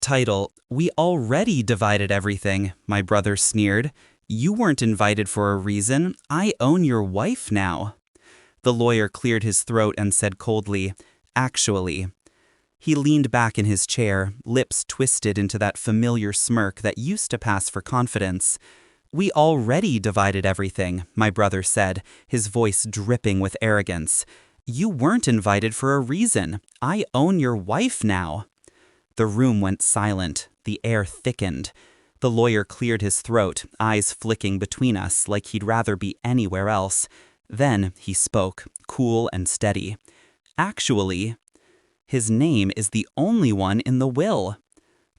Title: We already divided everything, my brother sneered. You weren't invited for a reason. I own your wife now. The lawyer cleared his throat and said coldly, Actually. He leaned back in his chair, lips twisted into that familiar smirk that used to pass for confidence. We already divided everything, my brother said, his voice dripping with arrogance. You weren't invited for a reason. I own your wife now. The room went silent. The air thickened. The lawyer cleared his throat, eyes flicking between us like he'd rather be anywhere else. Then he spoke, cool and steady. Actually, his name is the only one in the will.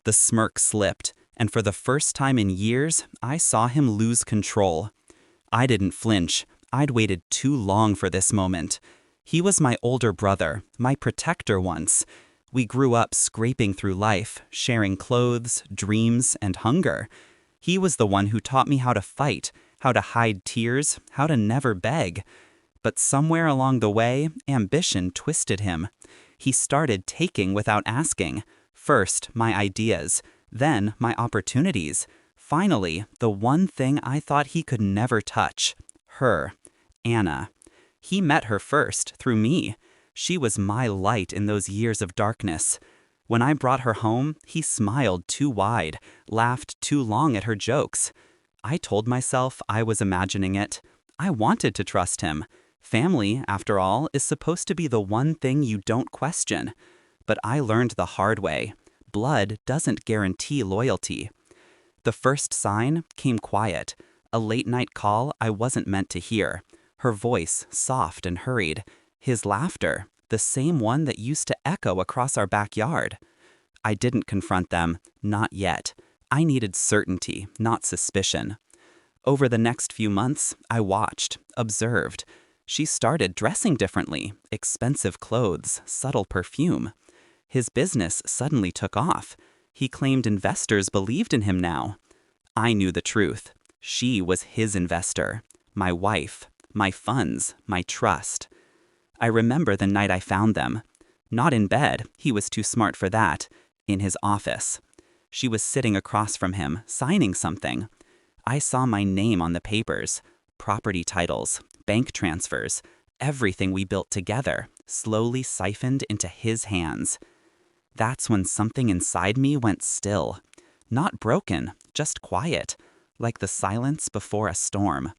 The smirk slipped, and for the first time in years, I saw him lose control. I didn't flinch. I'd waited too long for this moment. He was my older brother, my protector once. We grew up scraping through life, sharing clothes, dreams, and hunger. He was the one who taught me how to fight, how to hide tears, how to never beg. But somewhere along the way, ambition twisted him. He started taking without asking. First, my ideas, then my opportunities. Finally, the one thing I thought he could never touch. Her. Anna. He met her first, through me. She was my light in those years of darkness. When I brought her home, he smiled too wide, laughed too long at her jokes. I told myself I was imagining it. I wanted to trust him. Family, after all, is supposed to be the one thing you don't question. But I learned the hard way. Blood doesn't guarantee loyalty. The first sign came quiet, a late-night call I wasn't meant to hear. Her voice soft and hurried. His laughter, the same one that used to echo across our backyard. I didn't confront them, not yet. I needed certainty, not suspicion. Over the next few months, I watched, observed. She started dressing differently, expensive clothes, subtle perfume. His business suddenly took off. He claimed investors believed in him now. I knew the truth. She was his investor, my wife, my funds, my trust. I remember the night I found them. Not in bed, he was too smart for that. In his office. She was sitting across from him, signing something. I saw my name on the papers. Property titles, bank transfers, everything we built together, slowly siphoned into his hands. That's when something inside me went still. Not broken, just quiet, like the silence before a storm.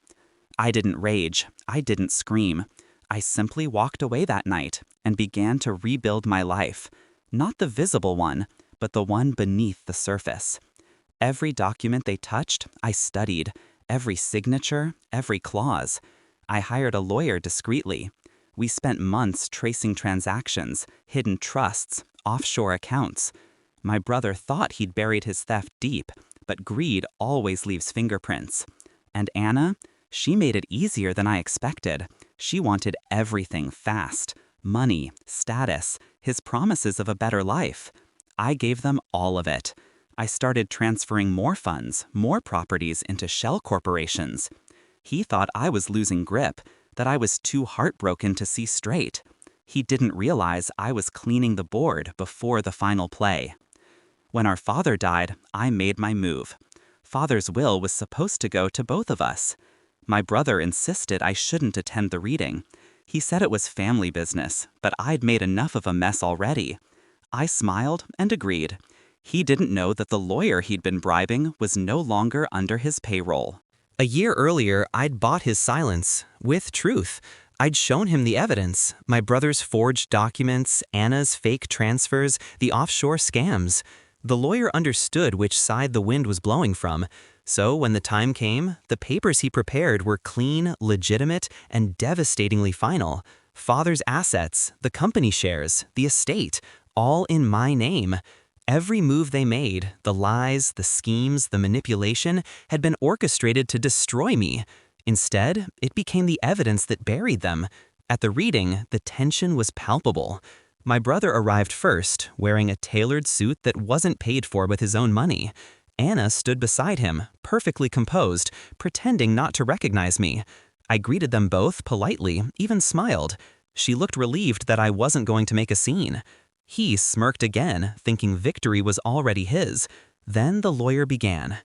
I didn't rage. I didn't scream. I simply walked away that night and began to rebuild my life. Not the visible one, but the one beneath the surface. Every document they touched, I studied. Every signature, every clause. I hired a lawyer discreetly. We spent months tracing transactions, hidden trusts, offshore accounts. My brother thought he'd buried his theft deep, but greed always leaves fingerprints. And Anna? She made it easier than I expected. She wanted everything fast. Money, status, his promises of a better life. I gave them all of it. I started transferring more funds, more properties into shell corporations. He thought I was losing grip, that I was too heartbroken to see straight. He didn't realize I was cleaning the board before the final play. When our father died, I made my move. Father's will was supposed to go to both of us. My brother insisted I shouldn't attend the reading. He said it was family business, but I'd made enough of a mess already. I smiled and agreed. He didn't know that the lawyer he'd been bribing was no longer under his payroll. A year earlier, I'd bought his silence, with truth. I'd shown him the evidence, my brother's forged documents, Anna's fake transfers, the offshore scams. The lawyer understood which side the wind was blowing from. So when the time came, the papers he prepared were clean, legitimate, and devastatingly final. Father's assets, the company shares, the estate, all in my name. Every move they made, the lies, the schemes, the manipulation, had been orchestrated to destroy me. Instead, it became the evidence that buried them. At the reading, the tension was palpable. My brother arrived first, wearing a tailored suit that wasn't paid for with his own money. Anna stood beside him, perfectly composed, pretending not to recognize me. I greeted them both politely, even smiled. She looked relieved that I wasn't going to make a scene. He smirked again, thinking victory was already his. Then the lawyer began.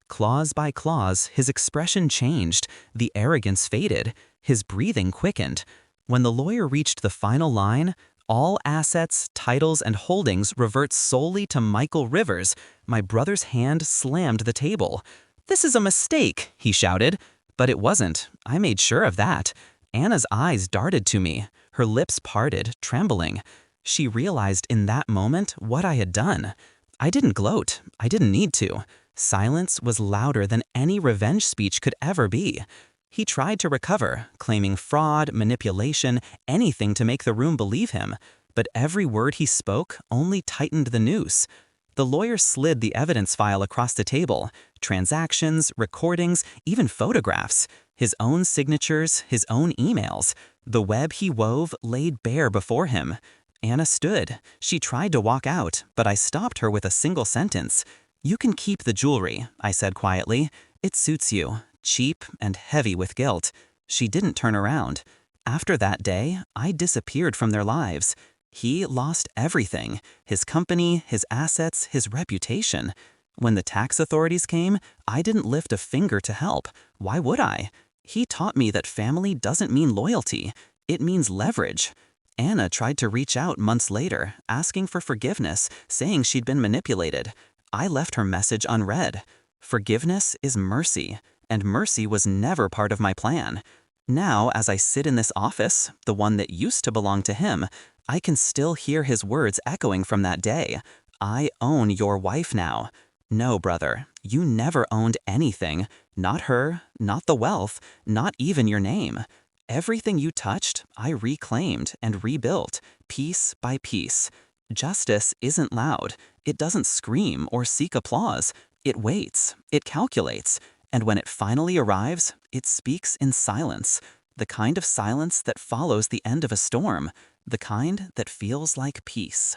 Clause by clause, his expression changed, the arrogance faded, his breathing quickened. When the lawyer reached the final line, all assets, titles, and holdings revert solely to Michael Rivers, my brother's hand slammed the table. "This is a mistake," he shouted. But it wasn't. I made sure of that. Anna's eyes darted to me, her lips parted, trembling. She realized in that moment what I had done. I didn't gloat. I didn't need to. Silence was louder than any revenge speech could ever be. He tried to recover, claiming fraud, manipulation, anything to make the room believe him. But every word he spoke only tightened the noose. The lawyer slid the evidence file across the table. Transactions, recordings, even photographs. His own signatures, his own emails. The web he wove laid bare before him. Anna stood. She tried to walk out, but I stopped her with a single sentence. "You can keep the jewelry," I said quietly. "It suits you. Cheap and heavy with guilt." She didn't turn around. After that day, I disappeared from their lives. He lost everything, his company, his assets, his reputation. When the tax authorities came, I didn't lift a finger to help. Why would I? He taught me that family doesn't mean loyalty. It means leverage. Anna tried to reach out months later, asking for forgiveness, saying she'd been manipulated. I left her message unread. Forgiveness is mercy, and mercy was never part of my plan. Now, as I sit in this office, the one that used to belong to him, I can still hear his words echoing from that day. "I own your wife now." No, brother, you never owned anything. Not her, not the wealth, not even your name. Everything you touched, I reclaimed and rebuilt, piece by piece. Justice isn't loud. It doesn't scream or seek applause. It waits, it calculates, and when it finally arrives, it speaks in silence. The kind of silence that follows the end of a storm. The kind that feels like peace.